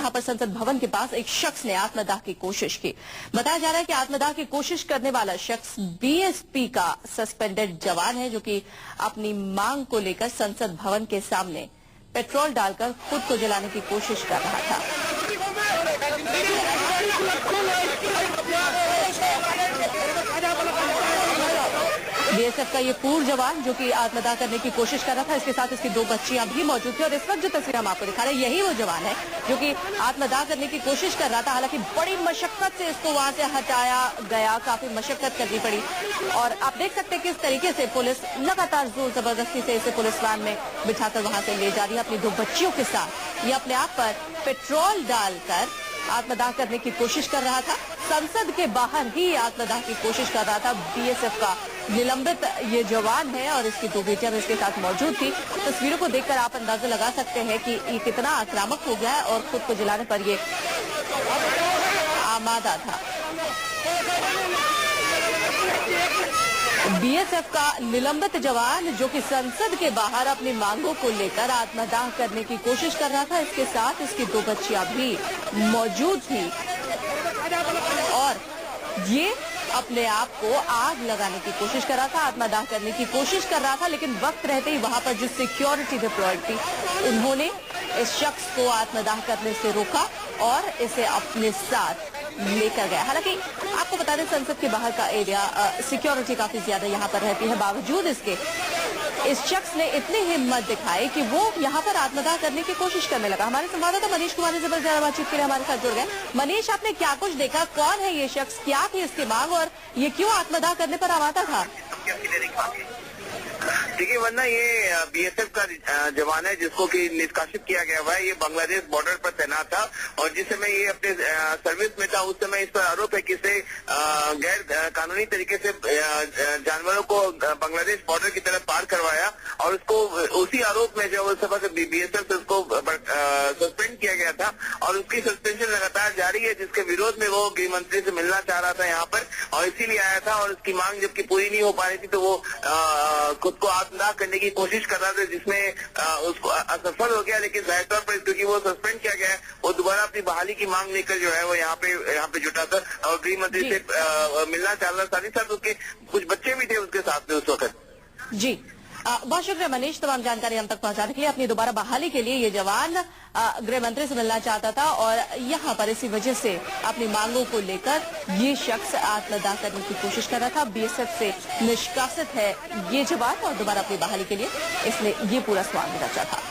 यहाँ पर संसद भवन के पास एक शख्स ने आत्मदाह की कोशिश की। बताया जा रहा है कि आत्मदाह की कोशिश करने वाला शख्स बीएसपी का सस्पेंडेड जवान है, जो कि अपनी मांग को लेकर संसद भवन के सामने पेट्रोल डालकर खुद को जलाने की कोशिश कर रहा था। बीएसएफ का ये पूर्व जवान जो कि आत्मदाह करने की कोशिश कर रहा था, इसके साथ इसकी 2 बच्चियां भी मौजूद थी और इस वक्त जो तस्वीर हम आपको दिखा रहे हैं यही वो जवान है जो कि आत्मदाह करने की कोशिश कर रहा था। हालांकि बड़ी मशक्कत से इसको वहां से हटाया गया, काफी मशक्कत करनी पड़ी और आप देख सकते हैं किस तरीके से पुलिस लगातार जोर जबरदस्ती से इसे पुलिस वैन में बिठाकर वहां से ले जा रही है। अपनी 2 बच्चियों के साथ ये अपने आप पर पेट्रोल डालकर आत्मदाह करने की कोशिश कर रहा था। संसद के बाहर ही आत्मदाह की कोशिश कर रहा था। बीएसएफ का निलंबित ये जवान है और इसकी 2 बेटियां इसके साथ मौजूद थी। तस्वीरों को देखकर आप अंदाजा लगा सकते हैं कि ये कितना आक्रामक हो गया है और खुद को जलाने पर ये आमादा था। बीएसएफ का निलंबित जवान जो कि संसद के बाहर अपनी मांगों को लेकर आत्मदाह करने की कोशिश कर रहा था, इसके साथ इसकी 2 बच्चियां भी मौजूद थी और ये अपने आप को आग लगाने की कोशिश कर रहा था, आत्मदाह करने की कोशिश कर रहा था। लेकिन वक्त रहते ही वहां पर जो सिक्योरिटी डिप्लॉयड थी उन्होंने इस शख्स को आत्मदाह करने से रोका और इसे अपने साथ लेकर गया। हालांकि आपको बता दें संसद के बाहर का एरिया सिक्योरिटी काफी ज्यादा यहाँ पर रहती है, बावजूद इसके इस शख्स ने इतनी हिम्मत दिखाई कि वो यहाँ पर आत्मदाह करने की कोशिश करने लगा। हमारे संवाददाता मनीष कुमार ने जबरदस्त बातचीत के लिए हमारे साथ जुड़ गए। मनीष, आपने क्या कुछ देखा? कौन है ये शख्स, क्या थी इसकी मांग और ये क्यों आत्मदाह करने पर आमादा था? देखिए, वरना ये बीएसएफ का जवान है जिसको कि निष्कासित किया गया हुआ है। ये बांग्लादेश बॉर्डर पर तैनात था और जिस समय ये अपने सर्विस में था उस समय इस पर आरोप है कि इसे गैर कानूनी तरीके से जानवरों को बांग्लादेश बॉर्डर की तरफ पार करवाया और उसको उसी आरोप में जो उस समय बीएसएफ से उसको सस्पेंड किया गया था और उसकी सस्पेंशन लगातार जारी है, जिसके विरोध में वो गृह मंत्री से मिलना चाह रहा था यहाँ पर और इसीलिए आया था और उसकी मांग जबकि पूरी नहीं हो पा रही थी तो वो खुद को आत्मदाह करने की कोशिश कर रहा था, जिसमें उसको असफल हो गया। लेकिन जाहिर तौर पर क्योंकि वो सस्पेंड किया गया है, वो दोबारा अपनी बहाली की मांग लेकर जो है वो यहाँ पे जुटा था और गृह मंत्री से मिलना चाह रहा था। साथ ही साथ उसके कुछ बच्चे भी थे उसके साथ में उस वक्त। जी, बहुत शुक्रिया मनीष, तमाम जानकारी हम तक पहुंचाने के लिए। अपनी दोबारा बहाली के लिए ये जवान गृह मंत्री से मिलना चाहता था और यहाँ पर इसी वजह से अपनी मांगों को लेकर ये शख्स आत्मदाह करने की कोशिश कर रहा था। बीएसएफ से निष्कासित है ये जवान और दोबारा अपनी बहाली के लिए इसने ये पूरा सवाल रचा था।